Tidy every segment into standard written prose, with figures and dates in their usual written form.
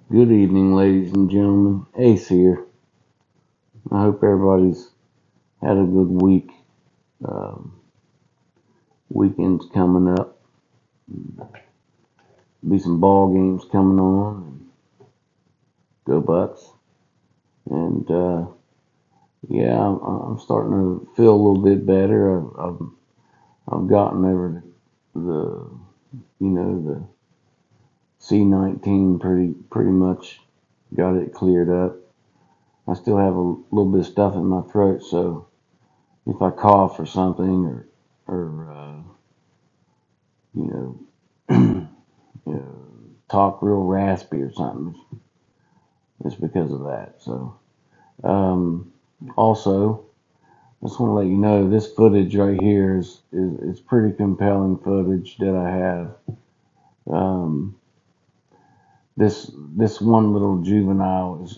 Good evening, ladies and gentlemen. Ace here. I hope everybody's had a good week. Um, Weekend's coming up. Be some ball games coming on. Go Bucks. And yeah, I'm starting to feel a little bit better. I've gotten over the the C19 pretty much got it cleared up. I still have a little bit of stuff in my throat, so if I cough or something or you know, talk real raspy or something, it's because of that. So, um, also, I just want to let you know this footage right here is pretty compelling footage that I have. Um, this one little juvenile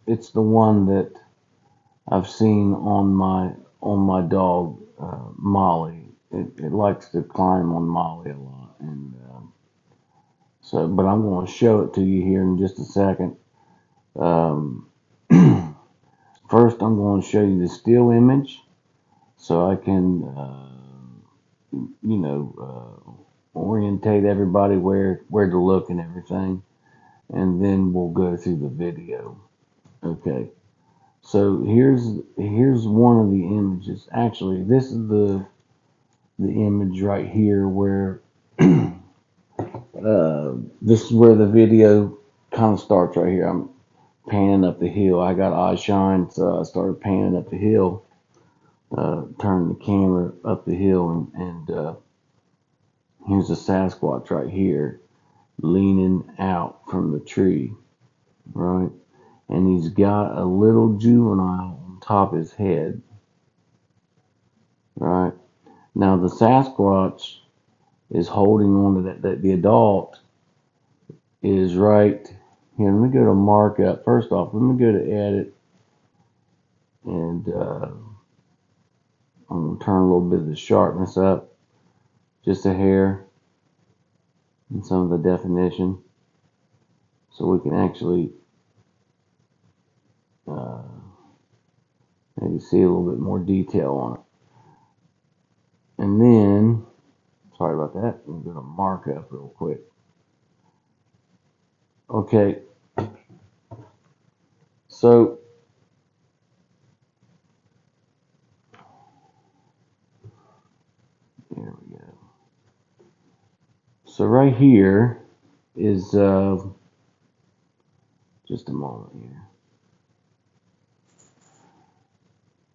it's the one that I've seen on my dog Molly. It likes to climb on Molly a lot, and but I'm going to show it to you here in just a second. Um, First, I'm going to show you the still image so I can, orientate everybody where to look and everything, and then we'll go through the video. Okay. So here's one of the images. Actually, this is the image right here where this is where the video kind of starts right here. I'm panning up the hill. I got eye shine, so I started panning up the hill, turned the camera up the hill, and here's a Sasquatch right here, leaning out from the tree, right? And he's got a little juvenile on top of his head, right? Now the Sasquatch is holding on to that the adult is right here. Let me go to markup. First off, let me go to edit, and I'm going to turn a little bit of the sharpness up, just a hair, and some of the definition, so we can actually uh, maybe see a little bit more detail on it. And then, sorry about that, I'm going to mark up real quick. Okay, so here we go. So right here is just a moment here.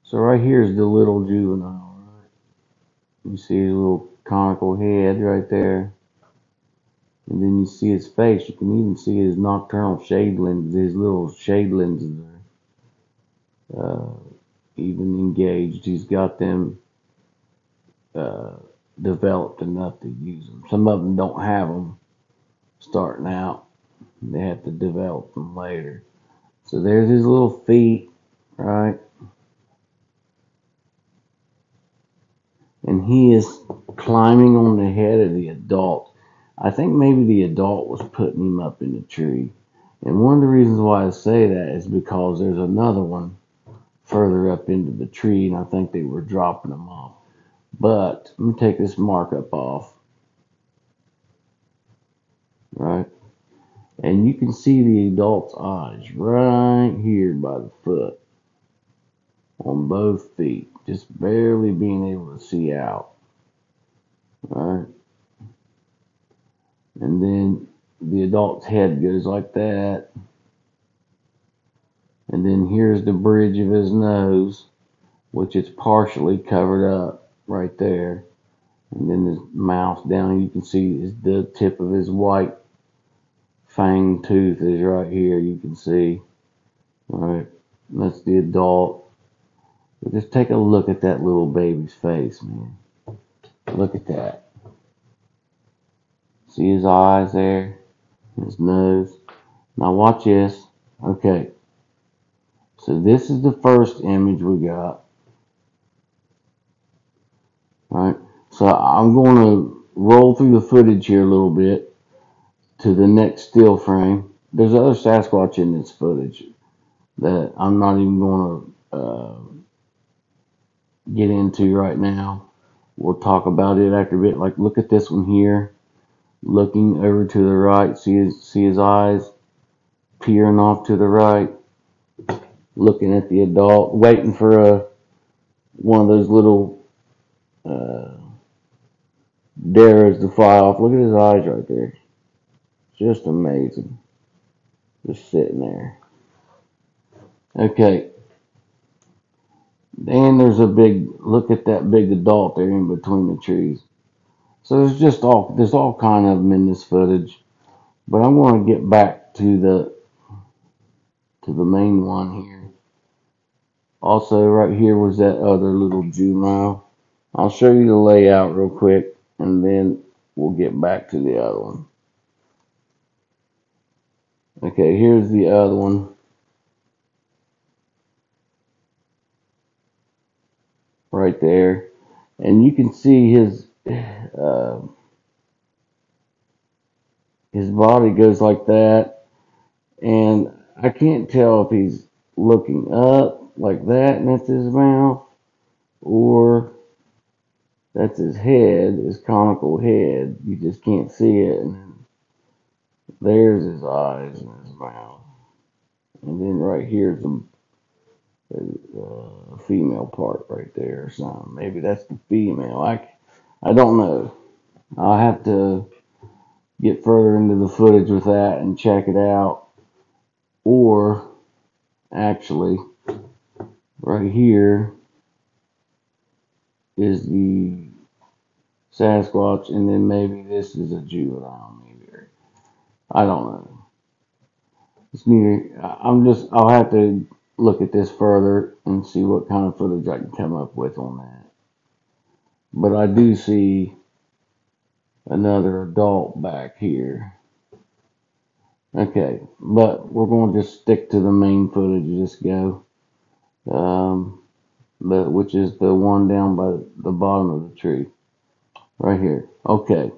So right here is the little juvenile, right? You see a little conical head right there. And then you see his face. You can even see his nocturnal shade lenses, his little shade lenses are even engaged. He's got them uh, developed enough to use them. Some of them don't have them starting out. They have to develop them later. So there's his little feet, right? And he is climbing on the head of the adult. I think maybe the adult was putting him up in the tree. And one of the reasons why I say that is because there's another one further up into the tree, and I think they were dropping them off. But let me take this markup off, right? And you can see the adult's eyes right here by the foot on both feet, just barely being able to see out, right? And then the adult's head goes like that. And then here's the bridge of his nose, which is partially covered up right there. And then his mouth down, you can see the tip of his white fang tooth is right here, you can see. All right, that's the adult. But just take a look at that little baby's face, man. Look at that. See his eyes there? His nose. Now watch this. Okay. So this is the first image we got. All right. So I'm going to roll through the footage here a little bit to the next still frame. there's other Sasquatch in this footage that I'm not even going to get into right now. We'll talk about it after a bit. Like, look at this one here, looking over to the right. See his eyes peering off to the right, looking at the adult, waiting for one of those little dares to fly off. Look at his eyes right there. Just amazing. Just sitting there. Okay. And there's a big, look at that big adult there in between the trees. So there's all kind of them in this footage. But I'm going to get back to the main one here. Also, right here was that other little juvenile. I'll show you the layout real quick, and then we'll get back to the other one. Okay, here's the other one. Right there. And you can see his body goes like that. And I can't tell if he's looking up like that, and that's his mouth, or that's his head, his conical head. You just can't see it. And then there's his eyes and his mouth. And then right here's the female part right there or something. Maybe that's the female. I don't know. I'll have to get further into the footage with that and check it out. Or actually, right here is the Sasquatch, and then maybe this is a juvenile. Maybe I don't know. It's neither. I'll have to look at this further and see what kind of footage I can come up with on that. But I do see another adult back here. Okay, but we're going to just stick to the main footage. Just go, but which is the one down by the bottom of the tree, right here. Okay,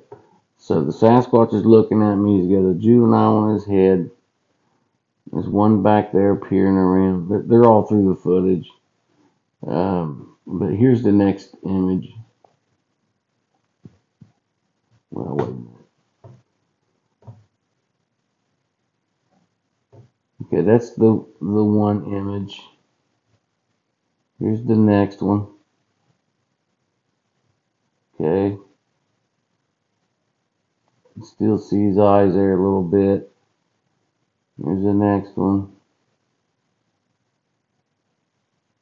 so the Sasquatch is looking at me. He's got a juvenile on his head. There's one back there peering around. They're all through the footage. But here's the next image. Well, wait a minute. Okay, that's the one image. Here's the next one. Okay. You still see his eyes there a little bit. Here's the next one.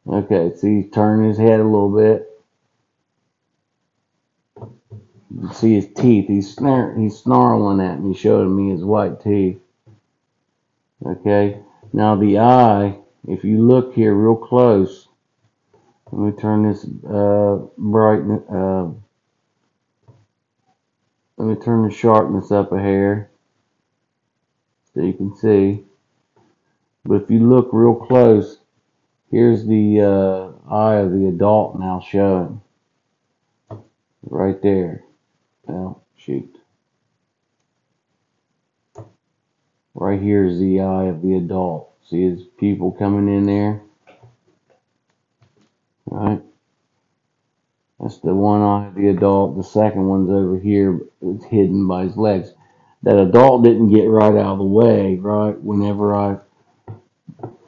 Okay, see he's turning his head a little bit. You can see his teeth. He's snarling at me, showing me his white teeth. Okay, now the eye, if you look here real close, let me turn this brightness, let me turn the sharpness up a hair so you can see. But if you look real close, here's the eye of the adult now showing. Right there. Well, shoot. Right here is the eye of the adult. See his pupil coming in there? Right? That's the one eye of the adult. The second one's over here. It's hidden by his legs. That adult didn't get right out of the way, right? Whenever I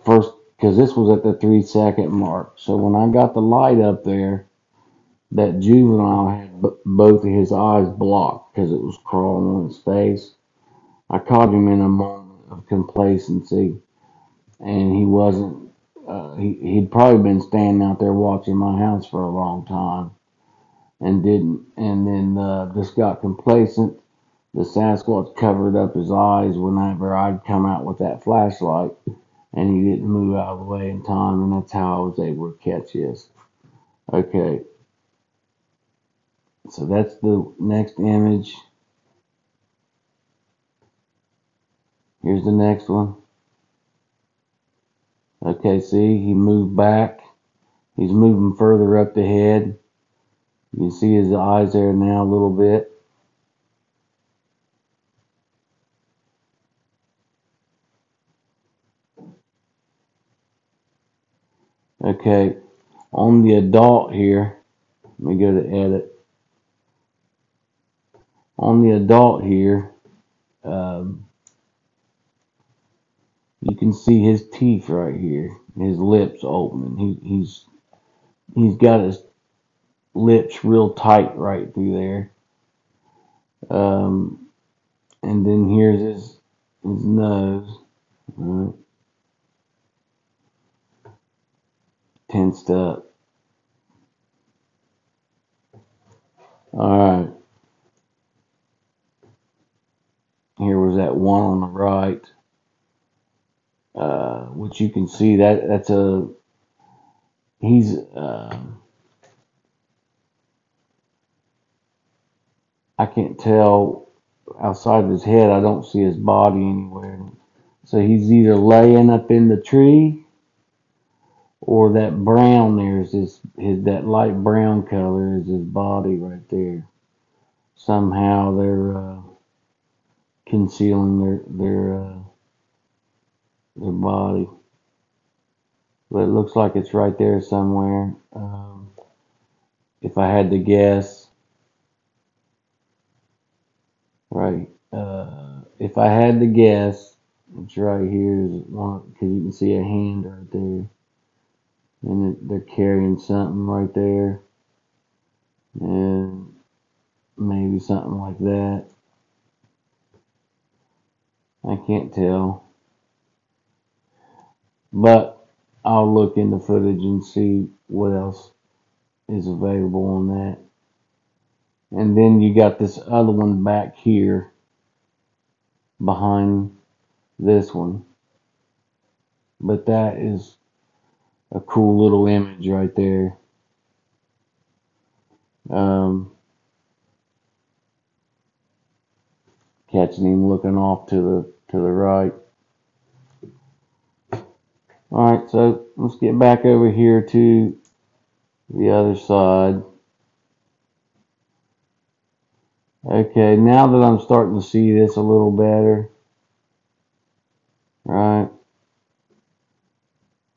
first, because this was at the 3-second mark. So when I got the light up there, that juvenile had both of his eyes blocked because it was crawling on his face. I caught him in a moment of complacency, and he wasn't. He'd probably been standing out there watching my house for a long time, and then just got complacent. The Sasquatch covered up his eyes whenever I'd come out with that flashlight, and he didn't move out of the way in time, and that's how I was able to catch his. Okay, so that's the next image. Here's the next one. Okay, see, he moved back. He's moving further up the head. You can see his eyes there now a little bit. Okay, on the adult here, let me go to edit. On the adult here, you can see his teeth right here, his lips opening. He's got his lips real tight right through there. And then here's his nose, right, tensed up. All right, here was that one on the right, which you can see that's a he's I can't tell outside of his head. I don't see his body anywhere. So he's either laying up in the tree, or that brown there is his that light brown color is his body right there. Somehow they're concealing their body, but it looks like it's right there somewhere. If I had to guess, right? If I had to guess, it's right here. Is one because you can see a hand right there, and they're carrying something right there, and maybe something like that. I can't tell, but I'll look in the footage and see what else is available on that. And then you got this other one back here behind this one. But that is a cool little image right there. Catching him looking off to the right. Alright, so let's get back over here to the other side. Okay, now that I'm starting to see this a little better, right?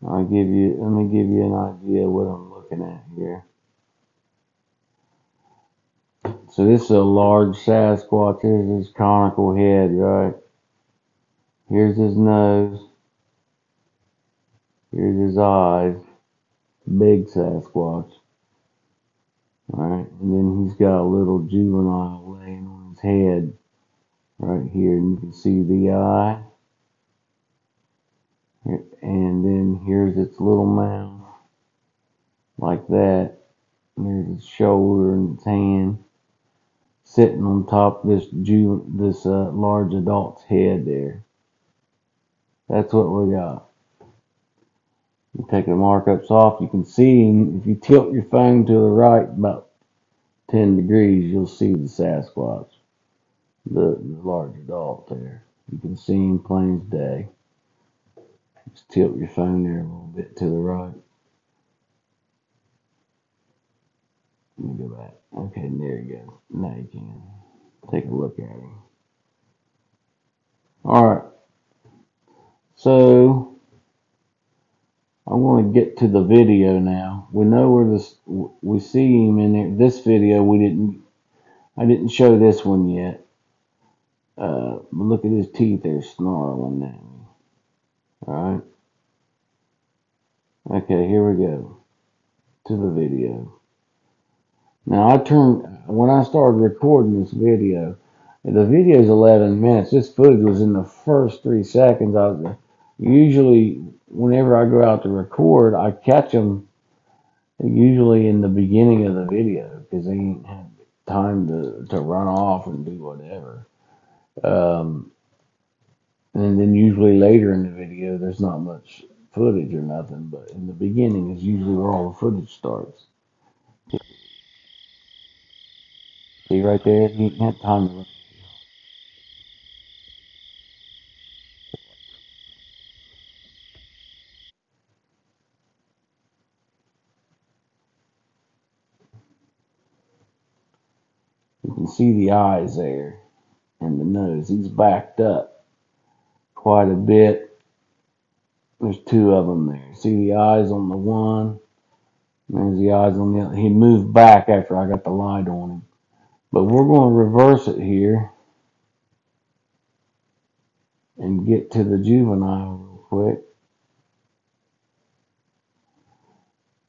Let me give you an idea of what I'm looking at here. So this is a large Sasquatch. Here's his conical head, right? Here's his nose. Here's his eyes. Big Sasquatch. Alright, and then he's got a little juvenile laying on his head right here. And you can see the eye. And then here's its little mouth. Like that. And there's its shoulder and its hand. Sitting on top of this large adult's head there. That's what we got. You take the markups off, you can see him. If you tilt your phone to the right about 10 degrees, you'll see the Sasquatch, the large adult there. You can see him plain as day. Just tilt your phone there a little bit to the right. Let me go back. Okay, there you go. Now you can take a look at him. Alright, so I want to get to the video now. We know where we see him in there. This video I didn't show this one yet. But look at his teeth, they're snarling at me. Alright. Okay, here we go. To the video. Now when I started recording this video, the video is 11 minutes. This footage was in the first 3 seconds. Usually, whenever I go out to record, I catch them usually in the beginning of the video because they ain't have time to run off and do whatever. And then usually later in the video, there's not much footage or nothing, but in the beginning is usually where all the footage starts. See right there, he ain't had time to run. You can see the eyes there and the nose. He's backed up quite a bit. There's two of them there. See the eyes on the one? There's the eyes on the other. He moved back after I got the light on him. But we're going to reverse it here and get to the juvenile real quick.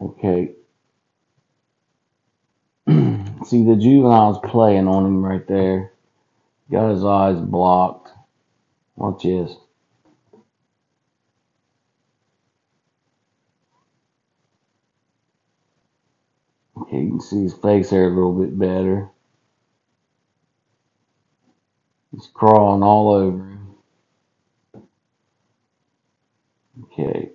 Okay. See, the juvenile's playing on him right there. Got his eyes blocked. Watch this. Okay, you can see his face there a little bit better. He's crawling all over him. Okay.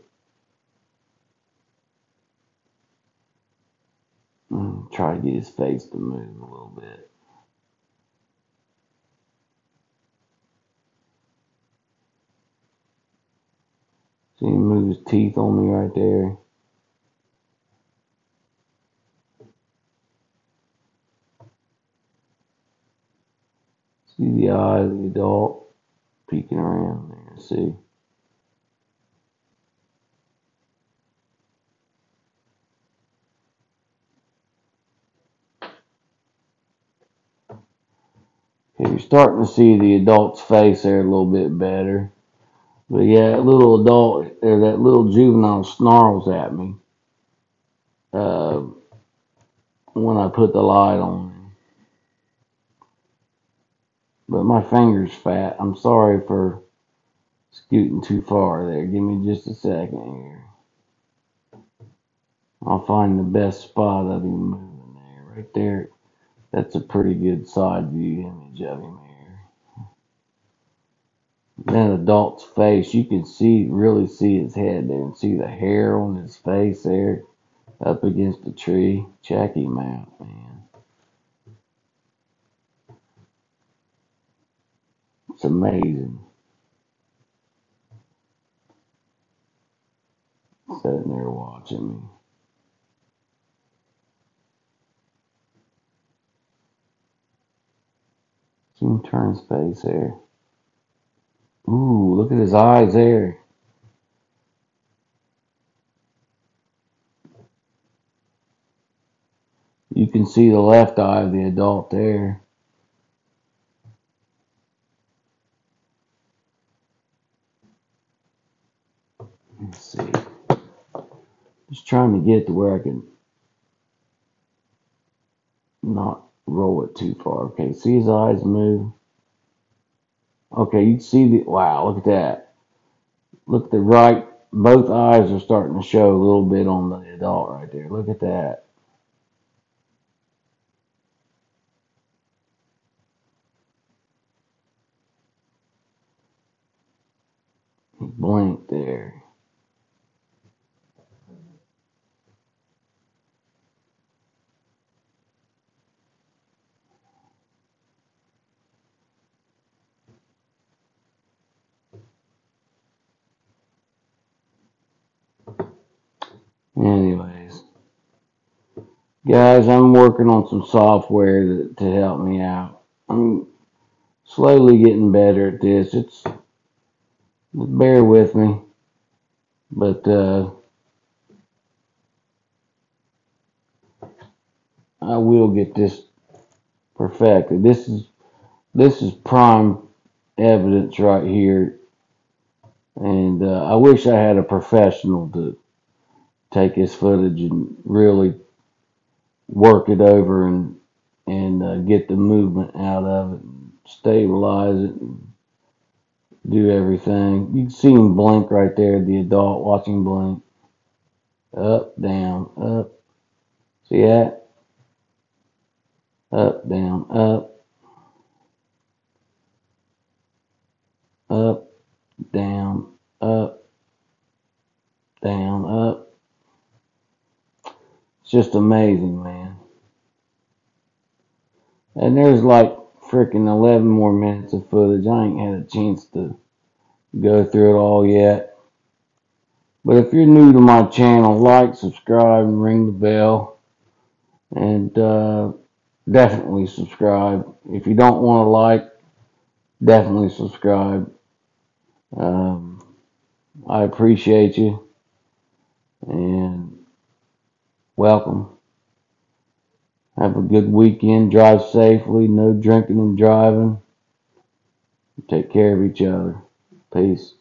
Try to get his face to move a little bit. See him move his teeth on me right there. See the eye of the adult peeking around there. See. Okay, you're starting to see the adult's face there a little bit better. But yeah, that little adult, or that little juvenile snarls at me when I put the light on him. But my finger's fat. I'm sorry for scooting too far there. Give me just a second here. I'll find the best spot of him moving there. Right there. That's a pretty good side view image of him here. That adult's face, you can really see his head there and see the hair on his face there up against the tree. Check him out, man. It's amazing. Sitting there watching me. See him turn his face there. Ooh, look at his eyes there. You can see the left eye of the adult there. Let's see. Just trying to get to where I can not roll it too far. Okay, see his eyes move. Okay, you can see the, wow, look at that. Look at the right, both eyes are starting to show a little bit on the adult right there. Look at that. He blinked there. Anyways, guys, I'm working on some software to help me out. I'm slowly getting better at this. Bear with me, but I will get this perfected. This is prime evidence right here, and I wish I had a professional to take this footage and really work it over and get the movement out of it, and stabilize it, and do everything. You can see him blink right there, the adult watching blink. Up, down, up. See that? Up, down, up. Up, down, up, down, up. It's just amazing, man. And there's like freaking 11 more minutes of footage. I ain't had a chance to go through it all yet. But if you're new to my channel, like, subscribe, and ring the bell. And definitely subscribe. If you don't want to like, definitely subscribe. I appreciate you and welcome. Have a good weekend. Drive safely. No drinking and driving. Take care of each other. Peace.